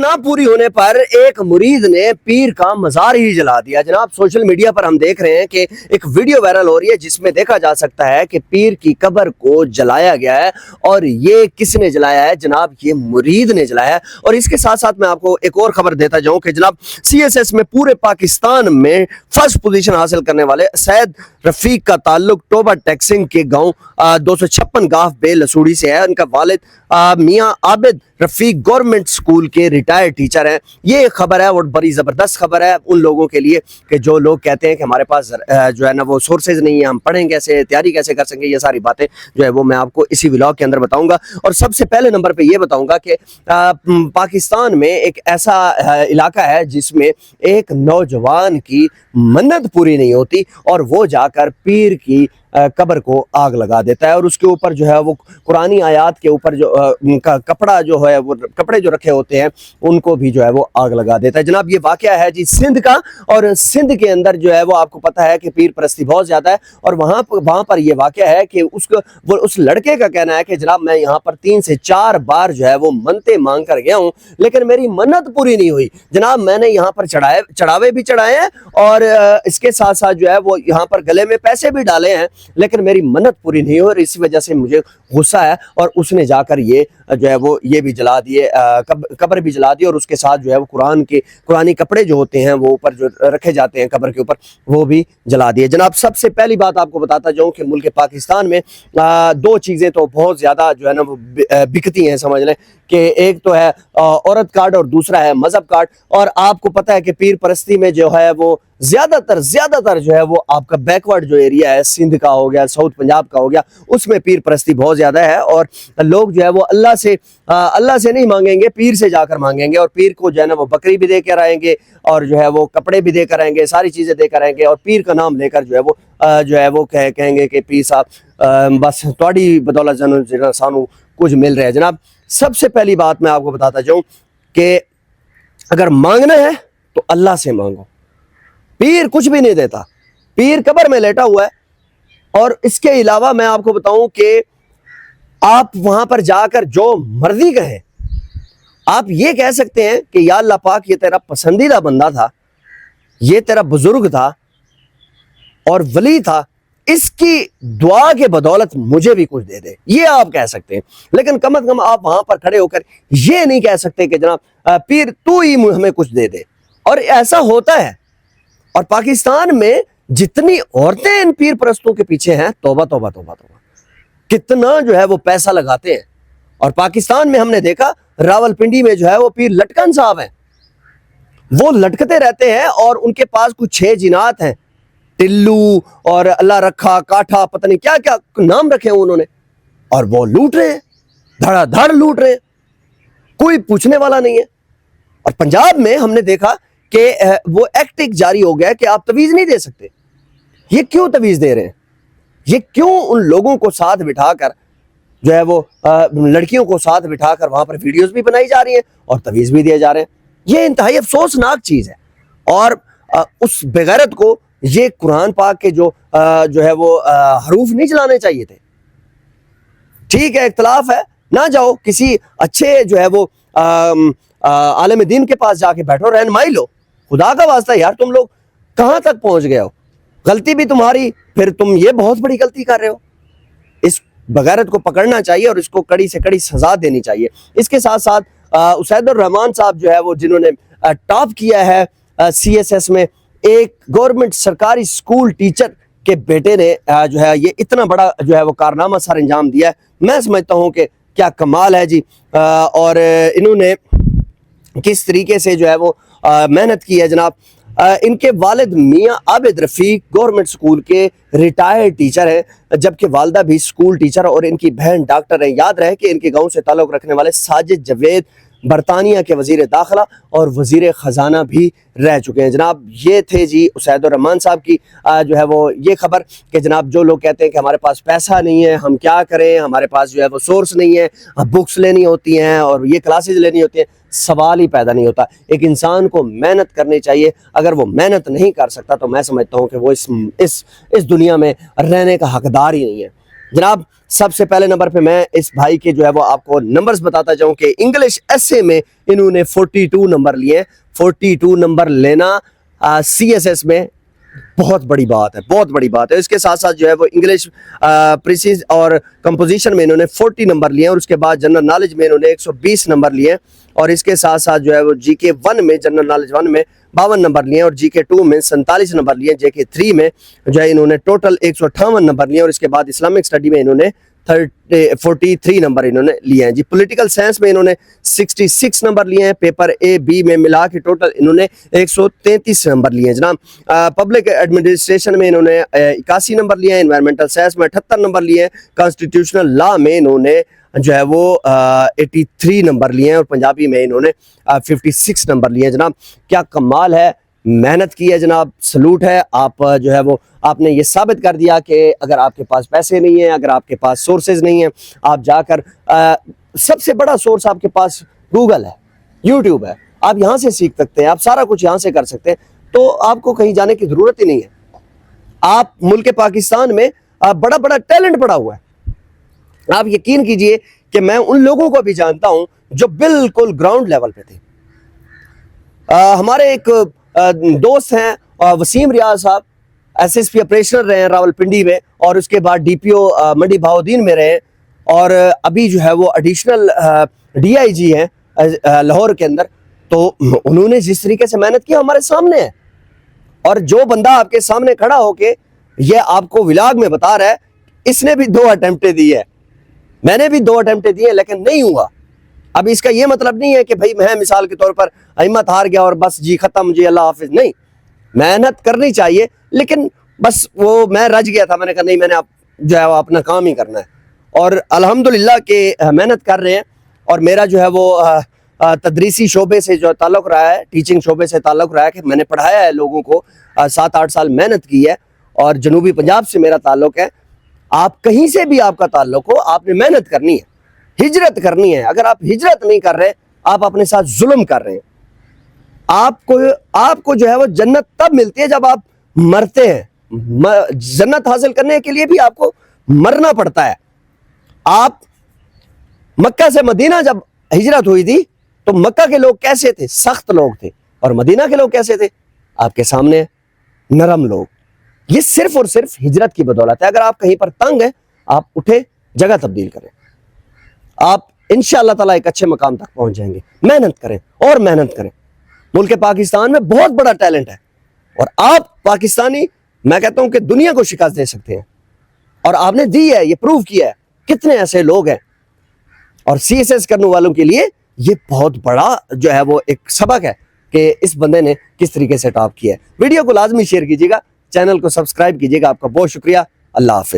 जनाब पूरी होने पर एक मुरीद ने पीर का मज़ार ही जला दिया। जनाब सोशल मीडिया पर हम देख रहे हैं कि एक वीडियो वायरल हो रही है जिसमें देखा जा सकता है कि पीर की कब्र को जलाया गया है। और ये किसने जलाया है? जनाब ये मुरीद ने जलाया है। और इसके साथ साथ मैं आपको एक और खबर देता जाऊं कि जनाब CSS में पूरे पाकिस्तान में फर्स्ट पोजीशन हासिल करने वाले सैयद रफीक का ताल्लुक टोबा टैक्सिंग के गांव 256 गाफ बे लसूड़ी से है। उनका वालिद मियां आबिद रफीक गवर्नमेंट स्कूल के रिटायर्ड टीचर हैं। ये एक खबर है और बड़ी ज़बरदस्त खबर है उन लोगों के लिए कि जो लोग कहते हैं कि हमारे पास जो है ना वो सोर्सेज नहीं है, हम पढ़ें कैसे, तैयारी कैसे कर सकेंगे। ये सारी बातें जो है वो मैं आपको इसी व्लॉग के अंदर बताऊंगा। और सबसे पहले नंबर पे ये बताऊंगा कि पाकिस्तान में एक ऐसा इलाका है जिसमें एक नौजवान की मन्नत पूरी नहीं होती और वो जाकर पीर की कब्र को आग लगा देता है और उसके ऊपर जो है वो कुरानी आयात के ऊपर जो कपड़ा जो है वो कपड़े जो रखे होते हैं उनको भी जो है वो आग लगा देता है। जनाब ये वाकया है जी सिंध का, और सिंध के अंदर जो है वो आपको पता है कि पीर परस्ती बहुत ज़्यादा है। और वहाँ पर ये वाकया है कि उस लड़के का कहना है कि जनाब मैं यहाँ पर 3 से 4 बार जो है वो मन्नतें मांग कर गया हूँ लेकिन मेरी मन्नत पूरी नहीं हुई। जनाब मैंने यहाँ पर चढ़ावे भी चढ़ाए हैं और इसके साथ साथ जो है वो यहाँ पर गले में पैसे भी डाले हैं लेकिन मेरी मन्नत पूरी नहीं हो और इसी वजह से मुझे गुस्सा है। और उसने जाकर ये जो है वो ये भी जला दिए, कब्र भी जला दी और उसके साथ जो है वो कुरानी कपड़े जो होते हैं वो ऊपर जो रखे जाते हैं कब्र के ऊपर वो भी जला दिए। जनाब सबसे पहली बात आपको बताता जाऊं कि मुल्क पाकिस्तान में 2 चीज़ें तो बहुत ज़्यादा जो है ना वो बिकती हैं, समझ लें कि एक तो है औरत कार्ड और दूसरा है मजहब कार्ड। और आपको पता है कि पीर परस्ती में जो है वो ज़्यादातर जो है वो आपका बैकवर्ड जो एरिया है, सिंध का हो गया, साउथ पंजाब का हो गया, उसमें पीर परस्ती बहुत ज़्यादा है। और लोग जो है वो अल्लाह से नहीं मांगेंगे, पीर से जाकर मांगेंगे और पीर को जो है ना वो बकरी भी दे कर आएंगे और जो है वो कपड़े भी देकर आएंगे, सारी चीज़ें देकर आएंगे और पीर का नाम लेकर जो है वो कहेंगे कि पीर साहब बस थोड़ी बदौलत सानू कुछ मिल रहा है। जनाब सबसे पहली बात मैं आपको बताता जाऊं कि अगर मांगना है तो अल्लाह से मांगो, पीर कुछ भी नहीं देता, पीर कब्र में लेटा हुआ है। और इसके अलावा मैं आपको बताऊं कि आप वहां पर जाकर जो मर्जी कहें, आप ये कह सकते हैं कि या अल्लाह पाक ये तेरा पसंदीदा बंदा था, ये तेरा बुजुर्ग था और वली था, इसकी दुआ के बदौलत मुझे भी कुछ दे दे, ये आप कह सकते हैं। लेकिन कम से कम आप वहां पर खड़े होकर ये नहीं कह सकते कि जनाब पीर तू ही हमें कुछ दे दे। और ऐसा होता है। और पाकिस्तान में जितनी औरतें इन पीर परस्तों के पीछे हैं, तौबा तौबा तौबा तौबा, कितना जो है वो पैसा लगाते हैं। और पाकिस्तान में हमने देखा रावलपिंडी में जो है वो पीर लटकन साहब हैं, वो लटकते रहते हैं और उनके पास कुछ 6 जिनात हैं, टिल्लू और अल्लाह रखा, काठा, पता नहीं क्या क्या नाम रखे हैं उन्होंने, और वो लूट रहे हैं, धड़ाधड़ लूट रहे हैं, कोई पूछने वाला नहीं है। और पंजाब में हमने देखा कि वो एक्ट एक जारी हो गया कि आप तवीज़ नहीं दे सकते। ये क्यों तवीज़ दे रहे हैं? ये क्यों उन लोगों को साथ बिठाकर जो है वो लड़कियों को साथ बिठाकर वहां पर वीडियोस भी बनाई जा रही हैं और तवीज़ भी दिए जा रहे हैं? ये इंतहाई अफसोसनाक चीज़ है। और उस बेगैरत को ये कुरान पाक के जो है वो हरूफ नहीं चलाने चाहिए थे। ठीक है, इख्तलाफ है, ना जाओ किसी अच्छे जो है वो आलिम दीन के पास जाके बैठो, रहनुमाई लो, खुदा का वास्ता यार तुम लोग कहाँ तक पहुंच गए हो? गलती भी तुम्हारी, फिर तुम ये बहुत बड़ी गलती कर रहे हो। इस बगैरत को पकड़ना चाहिए और इसको कड़ी से कड़ी सजा देनी चाहिए। इसके साथ साथ उसैदुर रहमान साहब जो है वो जिन्होंने टॉप किया है CSS में, एक गवर्नमेंट सरकारी स्कूल टीचर के बेटे ने जो है ये इतना बड़ा जो है वो कारनामा सर अंजाम दिया है। मैं समझता हूँ कि क्या कमाल है जी। और इन्होंने किस तरीके से जो है वो मेहनत की है जनाब। इनके वालिद मियां आबिद रफीक गवर्नमेंट स्कूल के रिटायर्ड टीचर हैं, जबकि वालदा भी स्कूल टीचर और इनकी बहन डॉक्टर है। याद रहे कि इनके गांव से ताल्लुक़ रखने वाले साजिद जवेद बरतानिया के वज़ीर दाखिला और वज़ीर ख़जाना भी रह चुके हैं। जनाब ये थे जी उसैदुर रहमान साहब की जो है वो ये खबर कि जनाब जो लोग कहते हैं कि हमारे पास पैसा नहीं है, हम क्या करें, हमारे पास जो है वो सोर्स नहीं है, बुक्स लेनी होती हैं और ये क्लासेज लेनी होती हैं, सवाल ही पैदा नहीं होता। एक इंसान को मेहनत करनी चाहिए। अगर वो मेहनत नहीं कर सकता तो मैं समझता हूँ कि वो इस दुनिया में रहने का हकदार ही नहीं है। जनाब सबसे पहले नंबर पे मैं इस भाई के जो है वो आपको नंबर्स बताता जाऊं कि इंग्लिश एसए में इन्होंने 42 नंबर लिए। 42 नंबर लेना सीएसएस में बहुत बड़ी बात है, बहुत बड़ी बात है। इसके साथ साथ जो है वो इंग्लिश प्रीसीज और कंपोजिशन में इन्होंने 40 नंबर लिए और उसके बाद जनरल नॉलेज में इन्होंने 120 नंबर लिए और इसके साथ साथ जो है वो जीके 1 में, जनरल नॉलेज 1 में 52 नंबर लिए और जीके 2 में 47 नंबर लिए। जीके 3 में जो है इन्होंने टोटल 158 नंबर लिए और इसके बाद इस्लामिक स्टडी में इन्होंने 43 नंबर इन्होंने लिए हैं जी। पॉलिटिकल साइंस में इन्होंने 66 नंबर लिए हैं। पेपर ए बी में मिला के टोटल इन्होंने 133 नंबर लिए हैं जनाब। पब्लिक एडमिनिस्ट्रेशन में इन्होंने 81 नंबर लिए हैं। एनवायरमेंटल साइंस में 78 नंबर लिए हैं। कॉन्स्टिट्यूशनल लॉ में इन्होंने जो है वो 83 नंबर लिए हैं और पंजाबी में इन्होंने 56 नंबर लिए हैं जनाब। क्या कमाल है, मेहनत की है जनाब, सलूट है। आप जो है वो आपने ये साबित कर दिया कि अगर आपके पास पैसे नहीं हैं, अगर आपके पास सोर्सेज नहीं हैं, आप जाकर सबसे बड़ा सोर्स आपके पास गूगल है, यूट्यूब है, आप यहाँ से सीख सकते हैं, आप सारा कुछ यहाँ से कर सकते हैं, तो आपको कहीं जाने की ज़रूरत ही नहीं है। आप मुल्क पाकिस्तान में बड़ा बड़ा टैलेंट पड़ा हुआ है। आप यकीन कीजिए कि मैं उन लोगों को भी जानता हूँ जो बिल्कुल ग्राउंड लेवल पे थे। हमारे एक दोस्त हैं वसीम रियाज साहब, एसएसपी ऑपरेशनल रहे हैं रावलपिंडी में और उसके बाद डीपीओ मंडी बहाउद्दीन में रहे और अभी जो है वो एडिशनल डीआईजी हैं लाहौर के अंदर। तो उन्होंने जिस तरीके से मेहनत की हमारे सामने है और जो बंदा आपके सामने खड़ा होके ये आपको व्लॉग में बता रहा है, इसने भी 2 अटेम्प्टें दी है, मैंने भी 2 अटेम्प्टें दी है, लेकिन नहीं हुआ। अब इसका ये मतलब नहीं है कि भाई मैं मिसाल के तौर पर हिम्मत हार गया और बस जी खत्म, जी अल्लाह हाफिज, नहीं, मेहनत करनी चाहिए। लेकिन बस वो मैं रज गया था, मैंने कहा नहीं, मैंने जो है वो अपना काम ही करना है और अल्हम्दुलिल्लाह के मेहनत कर रहे हैं। और मेरा जो है वो तदरीसी शोबे से जो ताल्लुक़ रहा है, टीचिंग शोबे से ताल्लुक़ रहा है कि मैंने पढ़ाया है लोगों को, 7-8 साल मेहनत की है और जनूबी पंजाब से मेरा ताल्लुक़ है। आप कहीं से भी आपका ताल्लुक़ हो, आपने मेहनत करनी है, हिजरत करनी है। अगर आप हिजरत नहीं कर रहे, आप अपने साथ जुल्म कर रहे हैं। आपको जो है वो जन्नत तब मिलती है जब आप मरते हैं। जन्नत हासिल करने के लिए भी आपको मरना पड़ता है। आप मक्का से मदीना जब हिजरत हुई थी तो मक्का के लोग कैसे थे? सख्त लोग थे। और मदीना के लोग कैसे थे? आपके सामने नरम लोग। ये सिर्फ और सिर्फ हिजरत की बदौलत है। अगर आप कहीं पर तंग है, आप उठे, जगह तब्दील करें, आप इंशाअल्लाह ताला एक अच्छे मकाम तक पहुंच जाएंगे। मेहनत करें और मेहनत करें। मुल्क पाकिस्तान में बहुत बड़ा टैलेंट है और आप पाकिस्तानी, मैं कहता हूं कि दुनिया को शिकस्त दे सकते हैं और आपने दी है, ये प्रूव किया है। कितने ऐसे लोग हैं और सीएसएस करने वालों के लिए ये बहुत बड़ा जो है वो एक सबक है कि इस बंदे ने किस तरीके से टॉप किया है। वीडियो को लाजमी शेयर कीजिएगा, चैनल को सब्सक्राइब कीजिएगा। आपका बहुत शुक्रिया। अल्लाह हाफिज।